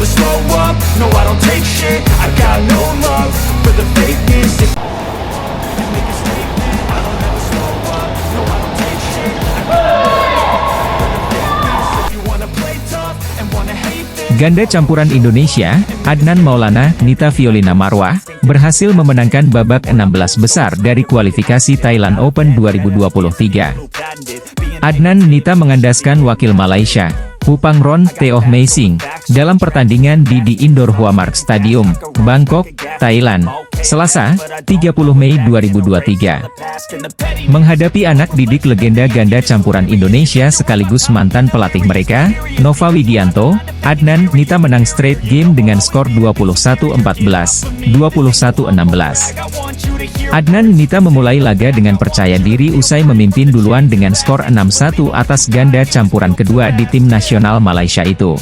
never slow up, no I don't take shit. I got no love for the fakeness. Make a statement, I don't never slow up, no I don't take shit. I got no love for the fakeness. If you wanna play tough and wanna hate this. Ganda campuran Indonesia, Adnan Maulana, Nita Violina Marwah, berhasil memenangkan babak 16 besar dari kualifikasi Thailand Open 2023. Adnan Nita mengandaskan wakil Malaysia, Pupangron Teoh Mei Sing, dalam pertandingan di Indoor Huamark Stadium, Bangkok, Thailand, Selasa, 30 Mei 2023. Menghadapi anak didik legenda ganda campuran Indonesia sekaligus mantan pelatih mereka, Nova Widianto, Adnan Nita menang straight game dengan skor 21-14, 21-16. Adnan Nita memulai laga dengan percaya diri usai memimpin duluan dengan skor 6-1 atas ganda campuran kedua di tim nasional Malaysia itu.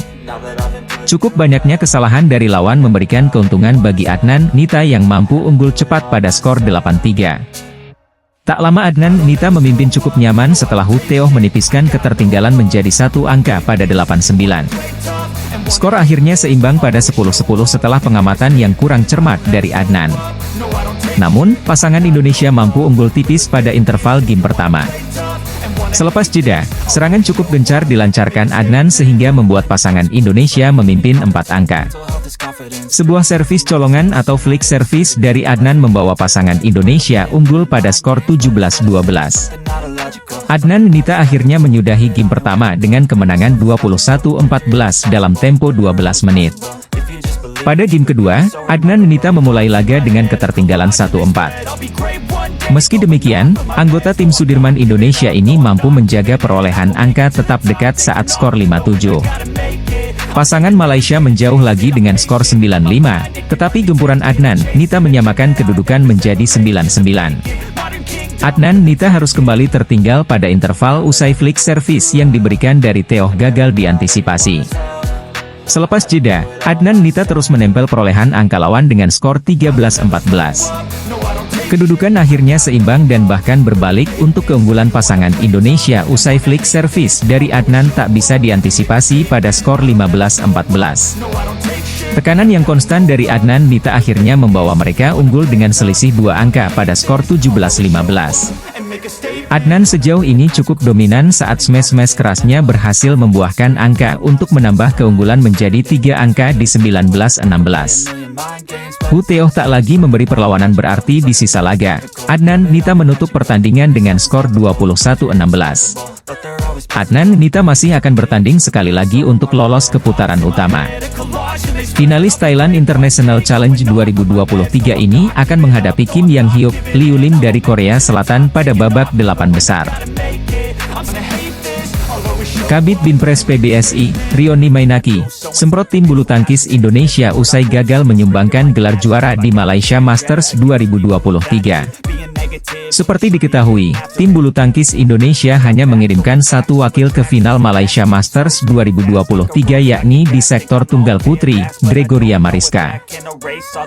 Cukup banyaknya kesalahan dari lawan memberikan keuntungan bagi Adnan Nita yang mampu unggul cepat pada skor 8-3. Tak lama Adnan Nita memimpin cukup nyaman setelah Hu Teoh menipiskan ketertinggalan menjadi 1 angka pada 8-9. Skor akhirnya seimbang pada 10-10 setelah pengamatan yang kurang cermat dari Adnan. Namun, pasangan Indonesia mampu unggul tipis pada interval game pertama. Selepas jeda, serangan cukup gencar dilancarkan Adnan sehingga membuat pasangan Indonesia memimpin 4 angka. Sebuah servis colongan atau flick service dari Adnan membawa pasangan Indonesia unggul pada skor 17-12. Adnan Nita akhirnya menyudahi game pertama dengan kemenangan 21-14 dalam tempo 12 menit. Pada game kedua, Adnan Nita memulai laga dengan ketertinggalan 1-4. Meski demikian, anggota tim Sudirman Indonesia ini mampu menjaga perolehan angka tetap dekat saat skor 5-7. Pasangan Malaysia menjauh lagi dengan skor 9-5, tetapi gempuran Adnan Nita menyamakan kedudukan menjadi 9-9. Adnan Nita harus kembali tertinggal pada interval usai flick service yang diberikan dari Teoh gagal diantisipasi. Selepas jeda, Adnan Nita terus menempel perolehan angka lawan dengan skor 13-14. Kedudukan akhirnya seimbang dan bahkan berbalik untuk keunggulan pasangan Indonesia usai flick service dari Adnan tak bisa diantisipasi pada skor 15-14. Tekanan yang konstan dari Adnan Nita akhirnya membawa mereka unggul dengan selisih 2 angka pada skor 17-15. Adnan sejauh ini cukup dominan saat smash-smash kerasnya berhasil membuahkan angka untuk menambah keunggulan menjadi 3 angka di 19-16. Hu Teoh tak lagi memberi perlawanan berarti di sisa laga. Adnan Nita menutup pertandingan dengan skor 21-16. Adnan Nita masih akan bertanding sekali lagi untuk lolos ke putaran utama. Finalis Thailand International Challenge 2023 ini akan menghadapi Kim Yang Hyuk, Liu Lim dari Korea Selatan pada babak 8 besar. Kabid Binpres PBSI, Rioni Mainaki, semprot tim bulu tangkis Indonesia usai gagal menyumbangkan gelar juara di Malaysia Masters 2023. Seperti diketahui, tim bulu tangkis Indonesia hanya mengirimkan 1 wakil ke final Malaysia Masters 2023 yakni di sektor tunggal putri, Gregoria Mariska.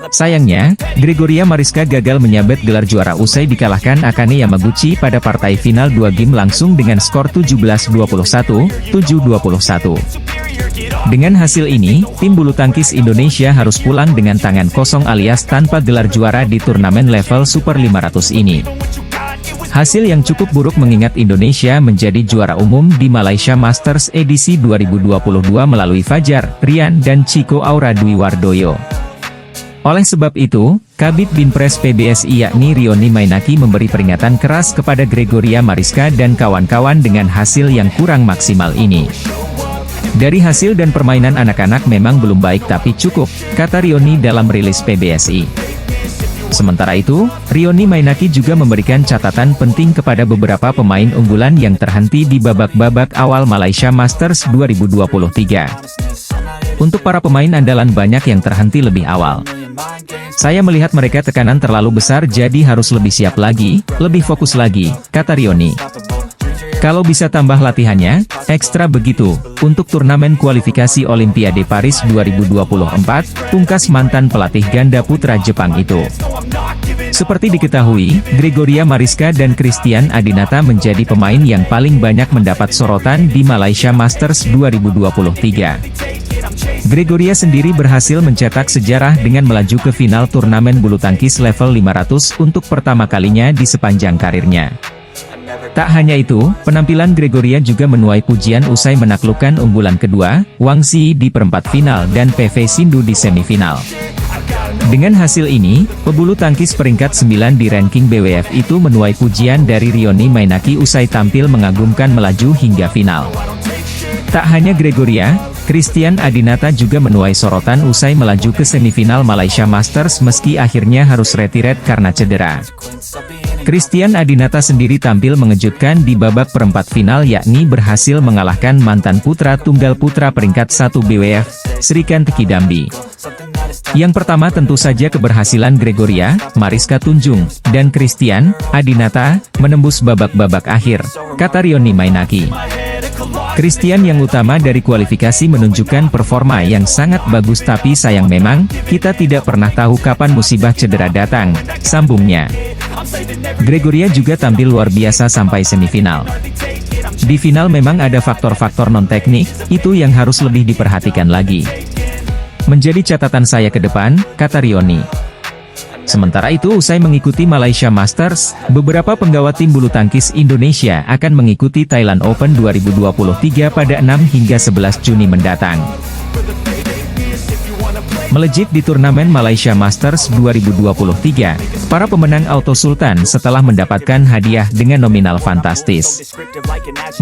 Sayangnya, Gregoria Mariska gagal menyabet gelar juara usai dikalahkan Akane Yamaguchi pada partai final 2 game langsung dengan skor 17-21, 7-21. Dengan hasil ini, tim bulu tangkis Indonesia harus pulang dengan tangan kosong alias tanpa gelar juara di turnamen level Super 500 ini. Hasil yang cukup buruk mengingat Indonesia menjadi juara umum di Malaysia Masters edisi 2022 melalui Fajar, Rian dan Chico Aura Dwi Wardoyo. Oleh sebab itu, Kabid Binpres PBSI yakni Rioni Mainaki memberi peringatan keras kepada Gregoria Mariska dan kawan-kawan dengan hasil yang kurang maksimal ini. Dari hasil dan permainan anak-anak memang belum baik tapi cukup, kata Rioni dalam rilis PBSI. Sementara itu, Rioni Mainaki juga memberikan catatan penting kepada beberapa pemain unggulan yang terhenti di babak-babak awal Malaysia Masters 2023. Untuk para pemain andalan banyak yang terhenti lebih awal. Saya melihat mereka tekanan terlalu besar jadi harus lebih siap lagi, lebih fokus lagi, kata Rioni. Kalau bisa tambah latihannya, ekstra begitu, untuk turnamen kualifikasi Olimpiade Paris 2024, pungkas mantan pelatih ganda putra Jepang itu. Seperti diketahui, Gregoria Mariska dan Christian Adinata menjadi pemain yang paling banyak mendapat sorotan di Malaysia Masters 2023. Gregoria sendiri berhasil mencetak sejarah dengan melaju ke final turnamen bulu tangkis level 500 untuk pertama kalinya di sepanjang karirnya. Tak hanya itu, penampilan Gregoria juga menuai pujian usai menaklukkan unggulan kedua, Wang Xi di perempat final dan PV Sindhu di semifinal. Dengan hasil ini, pebulu tangkis peringkat 9 di ranking BWF itu menuai pujian dari Rioni Mainaki usai tampil mengagumkan melaju hingga final. Tak hanya Gregoria, Christian Adinata juga menuai sorotan usai melaju ke semifinal Malaysia Masters meski akhirnya harus retiret karena cedera. Christian Adinata sendiri tampil mengejutkan di babak perempat final yakni berhasil mengalahkan mantan putra tunggal putra peringkat 1 BWF, Srikanth Kidambi. Yang pertama tentu saja keberhasilan Gregoria, Mariska Tunjung, dan Christian Adinata menembus babak-babak akhir, kata Rioni Mainaki. Christian yang utama dari kualifikasi menunjukkan performa yang sangat bagus tapi sayang memang, kita tidak pernah tahu kapan musibah cedera datang, sambungnya. Gregoria juga tampil luar biasa sampai semifinal. Di final memang ada faktor-faktor non-teknik, itu yang harus lebih diperhatikan lagi. Menjadi catatan saya ke depan, kata Rioni. Sementara itu usai mengikuti Malaysia Masters, beberapa penggawa tim bulu tangkis Indonesia akan mengikuti Thailand Open 2023 pada 6 hingga 11 Juni mendatang. Melejit di turnamen Malaysia Masters 2023, para pemenang Auto Sultan setelah mendapatkan hadiah dengan nominal fantastis.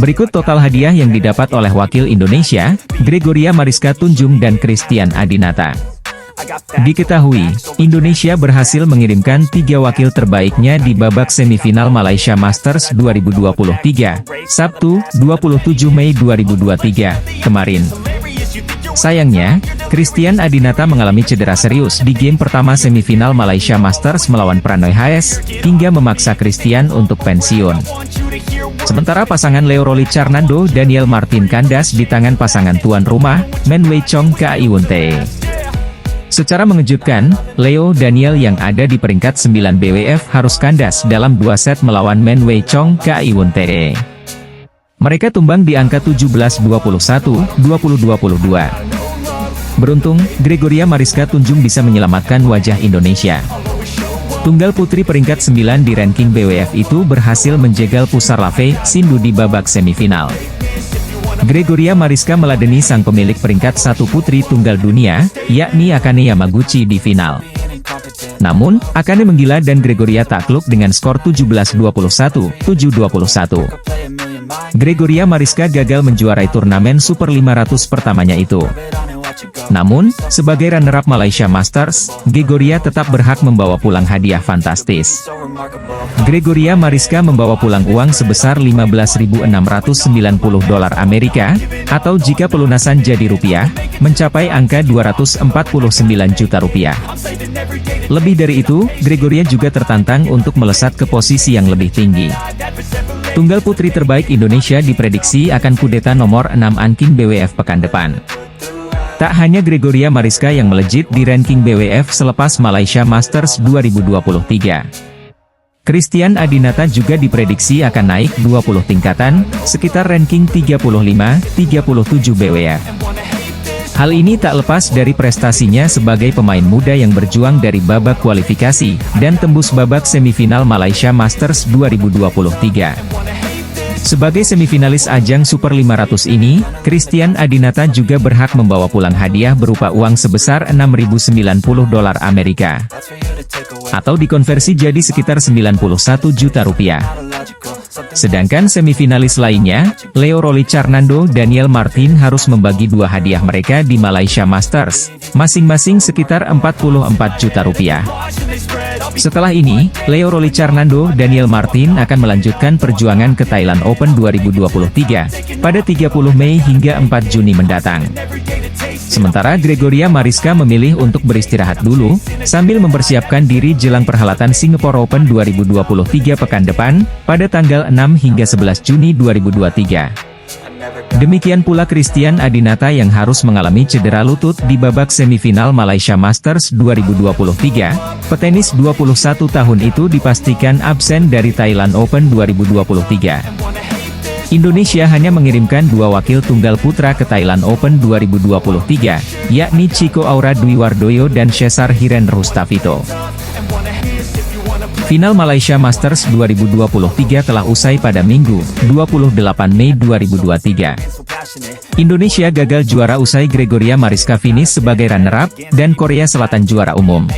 Berikut total hadiah yang didapat oleh wakil Indonesia, Gregoria Mariska Tunjung dan Christian Adinata. Diketahui, Indonesia berhasil mengirimkan 3 wakil terbaiknya di babak semifinal Malaysia Masters 2023, Sabtu, 27 Mei 2023, kemarin. Sayangnya, Christian Adinata mengalami cedera serius di game pertama semifinal Malaysia Masters melawan Pranoy HS, hingga memaksa Christian untuk pensiun. Sementara pasangan Leo Rolicharnando Daniel Martin kandas di tangan pasangan tuan rumah, Men Wei Chong Kak Iwon Tae. Secara mengejutkan, Leo Daniel yang ada di peringkat 9 BWF harus kandas dalam 2 set melawan Men Wei Chong Kak Iwon Tae. Mereka tumbang di angka 17-21, 20-22. Beruntung, Gregoria Mariska Tunjung bisa menyelamatkan wajah Indonesia. Tunggal putri peringkat 9 di ranking BWF itu berhasil menjegal Pusarlave Sindhu di babak semifinal. Gregoria Mariska meladeni sang pemilik peringkat 1 putri tunggal dunia, yakni Akane Yamaguchi di final. Namun, Akane menggila dan Gregoria takluk dengan skor 17-21, 7-21. Gregoria Mariska gagal menjuarai turnamen Super 500 pertamanya itu. Namun, sebagai runner-up Malaysia Masters, Gregoria tetap berhak membawa pulang hadiah fantastis. Gregoria Mariska membawa pulang uang sebesar $15.690 Amerika, atau jika pelunasan jadi rupiah, mencapai angka 249 juta rupiah. Lebih dari itu, Gregoria juga tertantang untuk melesat ke posisi yang lebih tinggi. Tunggal putri terbaik Indonesia diprediksi akan kudeta nomor 6 ranking BWF pekan depan. Tak hanya Gregoria Mariska yang melejit di ranking BWF selepas Malaysia Masters 2023. Christian Adinata juga diprediksi akan naik 20 tingkatan, sekitar ranking 35-37 BWF. Hal ini tak lepas dari prestasinya sebagai pemain muda yang berjuang dari babak kualifikasi, dan tembus babak semifinal Malaysia Masters 2023. Sebagai semifinalis ajang Super 500 ini, Christian Adinata juga berhak membawa pulang hadiah berupa uang sebesar $6.090 Amerika. Atau dikonversi jadi sekitar 91 juta rupiah. Sedangkan semifinalis lainnya, Leo Rolicharnando Daniel Martin harus membagi 2 hadiah mereka di Malaysia Masters, masing-masing sekitar 44 juta rupiah. Setelah ini, Leo Rolicharnando Daniel Martin akan melanjutkan perjuangan ke Thailand Open 2023, pada 30 Mei hingga 4 Juni mendatang. Sementara Gregoria Mariska memilih untuk beristirahat dulu, sambil mempersiapkan diri jelang perhelatan Singapore Open 2023 pekan depan, pada tanggal 6 hingga 11 Juni 2023. Demikian pula Christian Adinata yang harus mengalami cedera lutut di babak semifinal Malaysia Masters 2023. Petenis 21 tahun itu dipastikan absen dari Thailand Open 2023. Indonesia hanya mengirimkan 2 wakil tunggal putra ke Thailand Open 2023, yakni Chico Aura Dwi Wardoyo dan Cesar Hiren Rustavito. Final Malaysia Masters 2023 telah usai pada Minggu, 28 Mei 2023. Indonesia gagal juara usai Gregoria Mariska finish sebagai runner-up, dan Korea Selatan juara umum.